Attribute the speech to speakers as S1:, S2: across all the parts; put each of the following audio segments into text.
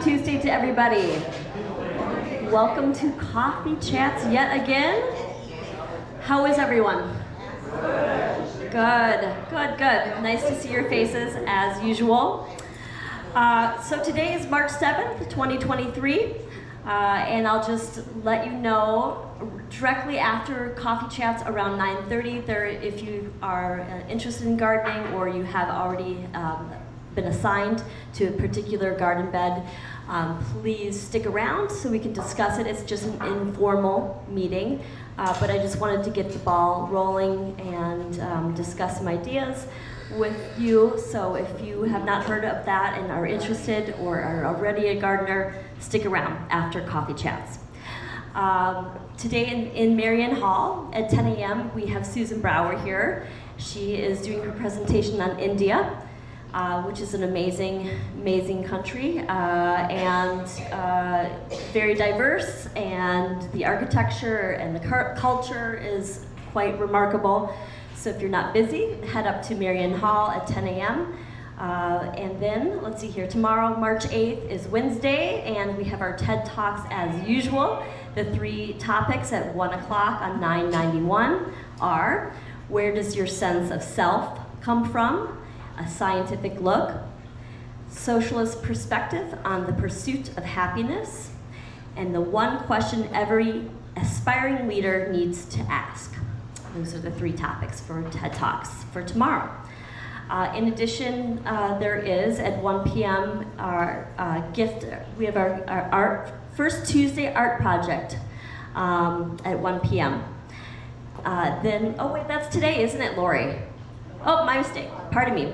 S1: Tuesday to everybody. Welcome to Coffee Chats yet again. How is everyone? Good, good, good. Nice to see your faces as usual. So today is March 7th, 2023, and I'll just let you know directly after Coffee Chats around 9:30, if you are interested in gardening or you have already been assigned to a particular garden bed, please stick around so we can discuss it. It's just an informal meeting, but I just wanted to get the ball rolling and discuss some ideas with you. So if you have not heard of that and are interested or are already a gardener, stick around after Coffee Chats. Today in Marion Hall at 10 a.m. we have Susan Brower here. She is doing her presentation on India, which is an amazing, amazing country, and very diverse, and the architecture and the culture is quite remarkable. So if you're not busy, head up to Marion Hall at 10 a.m. And then, let's see here, tomorrow, March 8th, is Wednesday, and we have our TED Talks as usual. The 3 topics at 1 o'clock on 991 are: where does your sense of self come from? A scientific look, socialist perspective on the pursuit of happiness, and the one question every aspiring leader needs to ask. Those are the 3 topics for TED Talks for tomorrow. In addition, there is at 1 p.m. our gift. We have our first Tuesday art project at 1 p.m. Then, oh wait, that's today, isn't it, Lori? Oh, my mistake. Pardon me.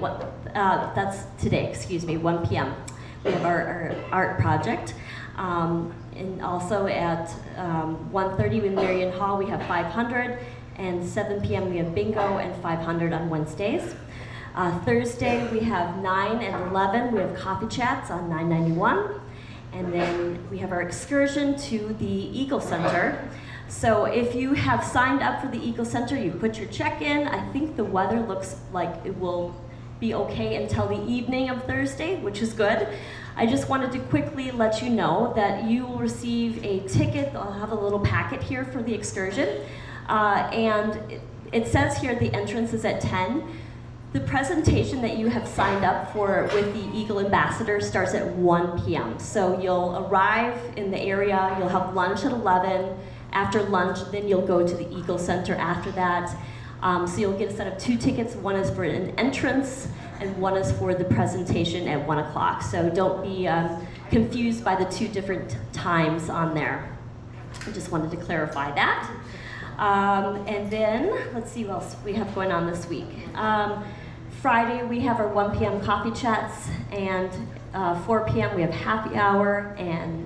S1: That's today, excuse me, 1 p.m. We have our art project. And also at 1:30 in Marion Hall, we have 500. And 7 p.m. we have bingo and 500 on Wednesdays. Thursday, we have 9 and 11. We have Coffee Chats on 991. And then we have our excursion to the Eagle Center. So if you have signed up for the Eagle Center, you put your check in. I think the weather looks like it will be okay until the evening of Thursday, which is good. I just wanted to quickly let you know that you will receive a ticket. I'll have a little packet here for the excursion. And it says here the entrance is at 10. The presentation that you have signed up for with the Eagle Ambassador starts at 1 p.m. So you'll arrive in the area, you'll have lunch at 11. After lunch, then you'll go to the Eagle Center after that. So you'll get a set of 2 tickets. One is for an entrance, and one is for the presentation at 1 o'clock. So don't be confused by the 2 different times on there. I just wanted to clarify that. And then, let's see what else we have going on this week. Friday, we have our 1 p.m. Coffee Chats, and 4 p.m. we have Happy Hour and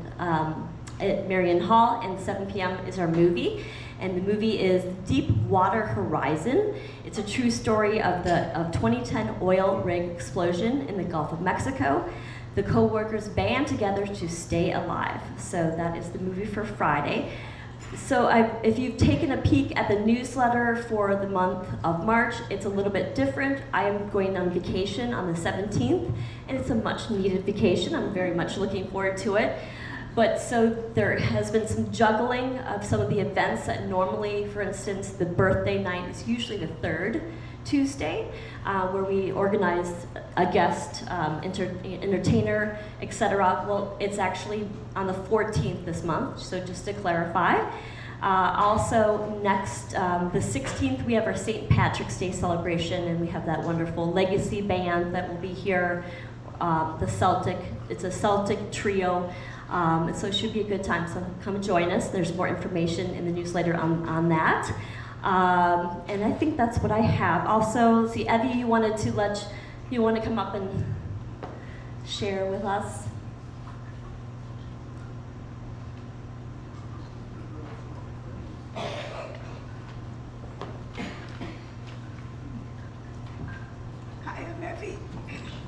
S1: at Marion Hall, and 7 p.m. is our movie. And the movie is Deepwater Horizon. It's a true story of the 2010 oil rig explosion in the Gulf of Mexico. The co-workers band together to stay alive. So that is the movie for Friday. So if you've taken a peek at the newsletter for the month of March, it's a little bit different. I am going on vacation on the 17th, and it's a much needed vacation. I'm very much looking forward to it. But so there has been some juggling of some of the events that normally, for instance, the birthday night is usually the 3rd Tuesday, where we organize a guest, entertainer, etc. Well, it's actually on the 14th this month, so just to clarify. Also, next, the 16th, we have our St. Patrick's Day celebration, and we have that wonderful legacy band that will be here, it's a Celtic trio. And so it should be a good time, so come join us. There's more information in the newsletter on that. And I think that's what I have. Also, see, Evie, you want to come up and share with us?
S2: Hi, I'm Evie.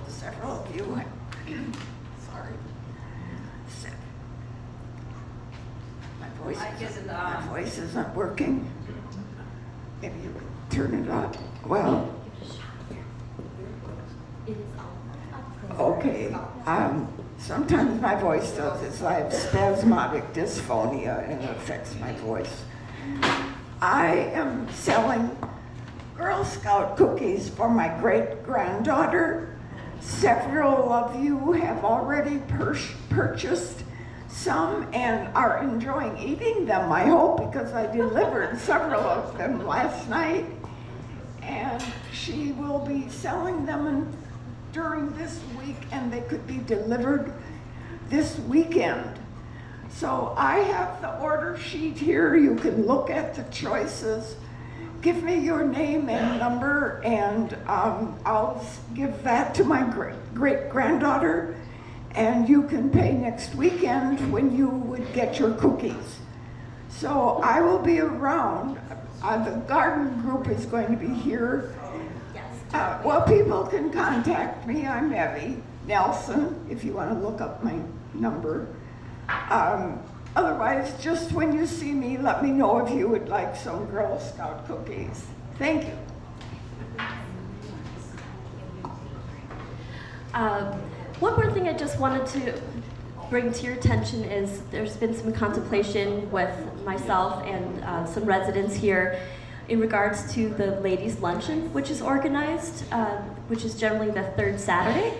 S2: Several of you. Sorry. Sick. My voice isn't working. Maybe you could turn it up. Well, okay. sometimes my voice does. It's like spasmodic dysphonia and it affects my voice. I am selling Girl Scout cookies for my great-granddaughter. Several of you have already purchased some and are enjoying eating them, I hope, because I delivered several of them last night. And she will be selling them during this week, and they could be delivered this weekend. So I have the order sheet here. You can look at the choices. Give me your name and number, and I'll give that to my great-granddaughter, and you can pay next weekend when you would get your cookies. So I will be around. The garden group is going to be here. Well, people can contact me. I'm Evie Nelson, if you want to look up my number. Otherwise, just when you see me, let me know if you would like some Girl Scout cookies. Thank you.
S1: One more thing I just wanted to bring to your attention is there's been some contemplation with myself and some residents here in regards to the ladies' luncheon, which is organized, which is generally the third Saturday.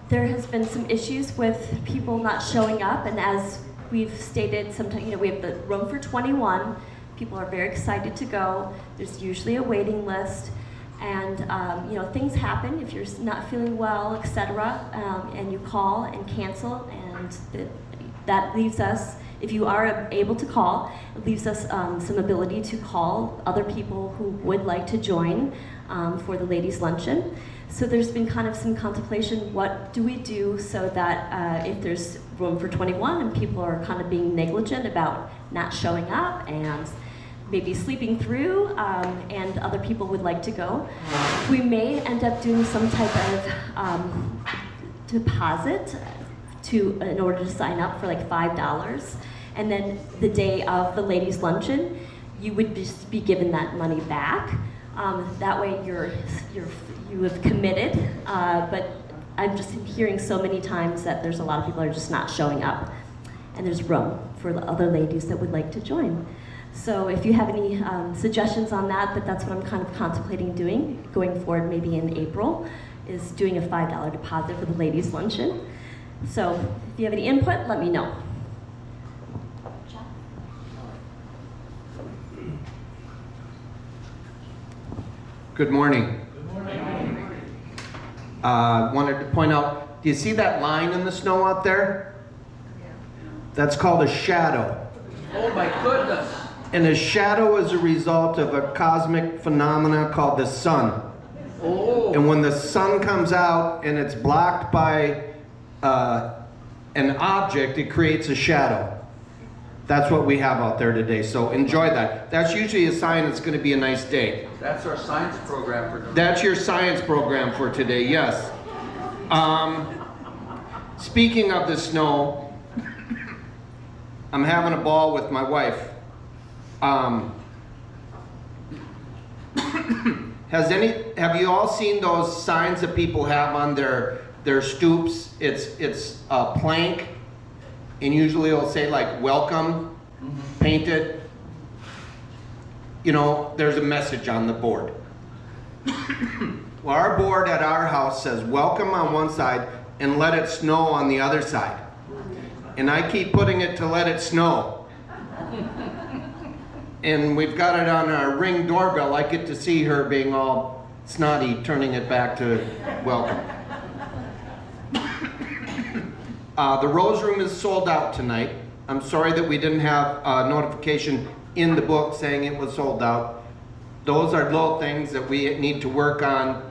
S1: There has been some issues with people not showing up, and as we've stated, sometimes we have the room for 21. People are very excited to go. There's usually a waiting list, and things happen if you're not feeling well, etc. And you call and cancel, and that leaves us. If you are able to call, it leaves us some ability to call other people who would like to join for the ladies' luncheon. So there's been kind of some contemplation, what do we do so that if there's room for 21 and people are kind of being negligent about not showing up and maybe sleeping through and other people would like to go, we may end up doing some type of deposit in order to sign up for like $5. And then the day of the ladies' luncheon, you would just be given that money back. That way you have committed, but I'm just hearing so many times that there's a lot of people are just not showing up, and there's room for the other ladies that would like to join. So if you have any suggestions on that, but that's what I'm kind of contemplating doing, going forward maybe in April, is doing a $5 deposit for the ladies' luncheon. So if you have any input, let me know.
S3: Good morning. Wanted to point out, do you see that line in the snow out there? That's called a shadow.
S4: Oh my goodness.
S3: And a shadow is a result of a cosmic phenomena called the sun.
S4: Oh.
S3: And when the sun comes out and it's blocked by an object, it creates a shadow. That's what we have out there today, so enjoy that. That's usually a sign it's going to be a nice day.
S4: That's our science program for today.
S3: That's your science program for today, yes. Speaking of the snow, I'm having a ball with my wife. Have you all seen those signs that people have on their stoops? It's a plank, and usually it'll say like welcome, painted. You know, there's a message on the board. Well, our board at our house says welcome on one side and let it snow on the other side. And I keep putting it to let it snow. And we've got it on our Ring doorbell. I get to see her being all snotty, turning it back to welcome. The Rose Room is sold out tonight. I'm sorry that we didn't have a notification in the book saying it was sold out. Those are little things that we need to work on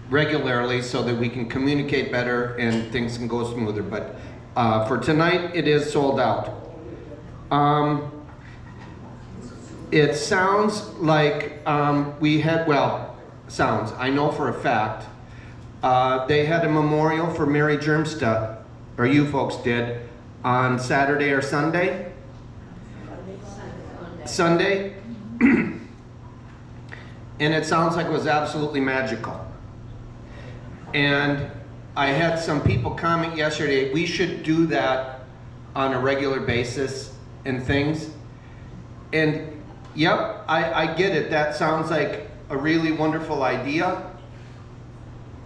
S3: regularly so that we can communicate better and things can go smoother. But for tonight, it is sold out. It sounds like sounds, I know for a fact, they had a memorial for Mary Germsta, or you folks did, on Saturday or Sunday? Sunday? And it sounds like it was absolutely magical. And I had some people comment yesterday, we should do that on a regular basis and things. And yep, I get it. That sounds like a really wonderful idea.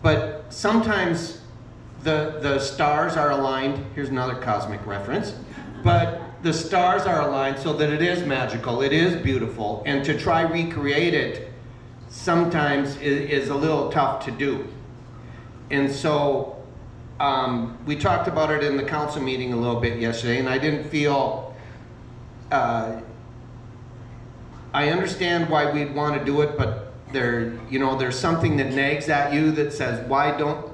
S3: But sometimes the stars are aligned. Here's another cosmic reference. But the stars are aligned so that it is magical, it is beautiful. And to try recreate it sometimes is a little tough to do. And so we talked about it in the council meeting a little bit yesterday, and I didn't feel, I understand why we'd want to do it, but there's something that nags at you that says, why don't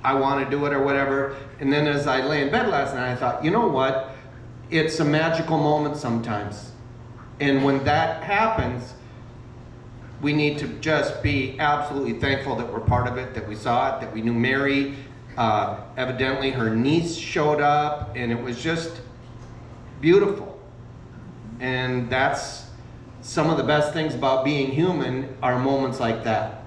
S3: I want to do it or whatever. And then as I lay in bed last night, I thought, you know what? It's a magical moment sometimes. And when that happens, we need to just be absolutely thankful that we're part of it, that we saw it, that we knew Mary. Evidently her niece showed up, and it was just beautiful. And that's some of the best things about being human, are moments like that.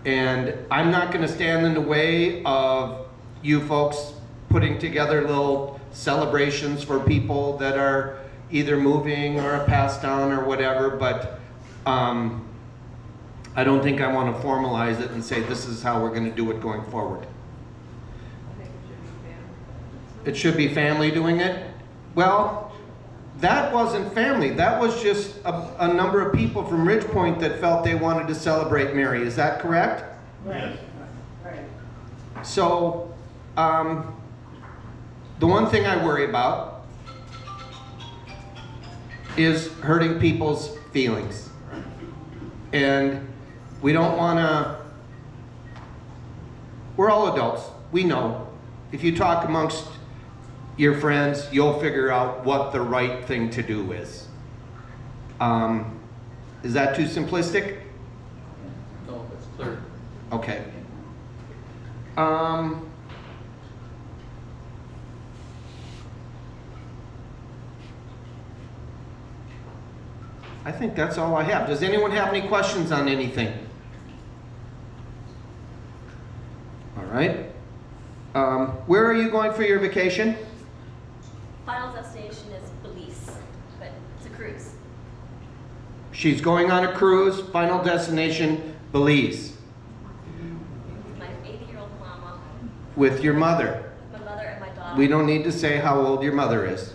S3: And I'm not going to stand in the way of you folks putting together little celebrations for people that are either moving or passed on or whatever, but I don't think I want to formalize it and say this is how we're going to do it going forward. It should be family doing it? Well, that wasn't family. That was just a number of people from Ridgepoint that felt they wanted to celebrate Mary. Is that correct?
S5: Right.
S3: So, the one thing I worry about is hurting people's feelings. And we don't want to, we're all adults. We know. If you talk amongst your friends, you'll figure out what the right thing to do is. Is that too simplistic?
S4: No, it's clear.
S3: Okay. I think that's all I have. Does anyone have any questions on anything? All right. Where are you going for your vacation?
S1: Final destination is Belize, but it's a cruise.
S3: She's going on a cruise. Final destination, Belize.
S1: My 80-year-old mama,
S3: With your mother.
S1: my mother, and my daughter.
S3: We don't need to say how old your mother is.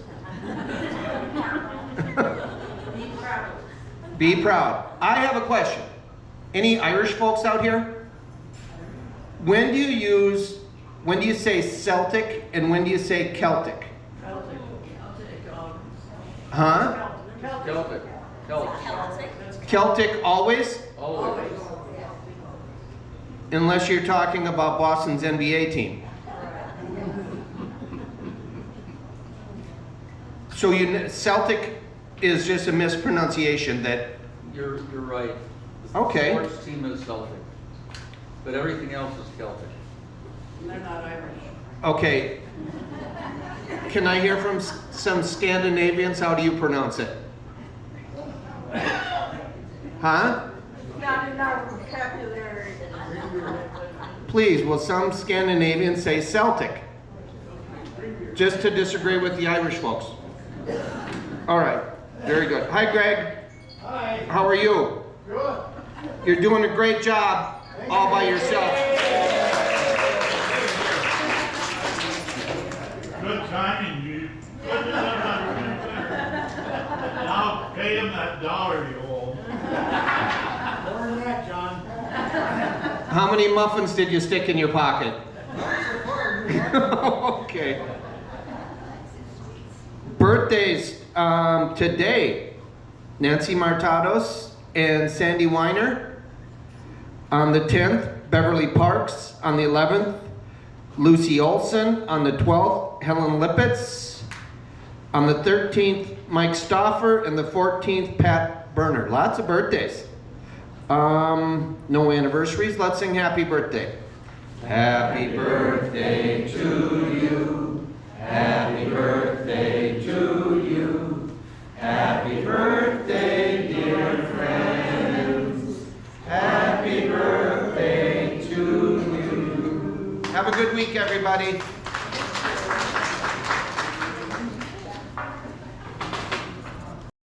S3: Be proud. I have a question. Any Irish folks out here? When do you say Celtic and when do you say Celtic? Huh?
S4: Celtic.
S3: Celtic always?
S4: Always.
S3: Unless you're talking about Boston's NBA team. So Celtic is just a mispronunciation that...
S4: You're right. The
S3: Okay.
S4: sports team is Celtic, but everything else is Celtic.
S5: They're not Irish.
S3: Okay. Can I hear from some Scandinavians? How do you pronounce it? Huh?
S5: Not in our vocabulary.
S3: Please, will some Scandinavians say Celtic? Just to disagree with the Irish folks. All right. Very good. Hi, Greg.
S6: Hi.
S3: How are you?
S6: Good.
S3: You're doing a great job all by yourself.
S6: Good timing, you. I'll pay him that dollar you owe. More than that, John.
S3: How many muffins did you stick in your pocket? Okay. Birthdays today. Nancy Martados and Sandy Weiner. On the 10th, Beverly Parks. On the 11th, Lucy Olson. On the 12th, Helen Lippitz. On the 13th, Mike Stauffer. And the 14th, Pat Berner. Lots of birthdays. No anniversaries. Let's sing happy birthday. Happy birthday to you. Happy birthday to you. Happy birthday, dear friends. Happy birthday to you. Have a good week, everybody.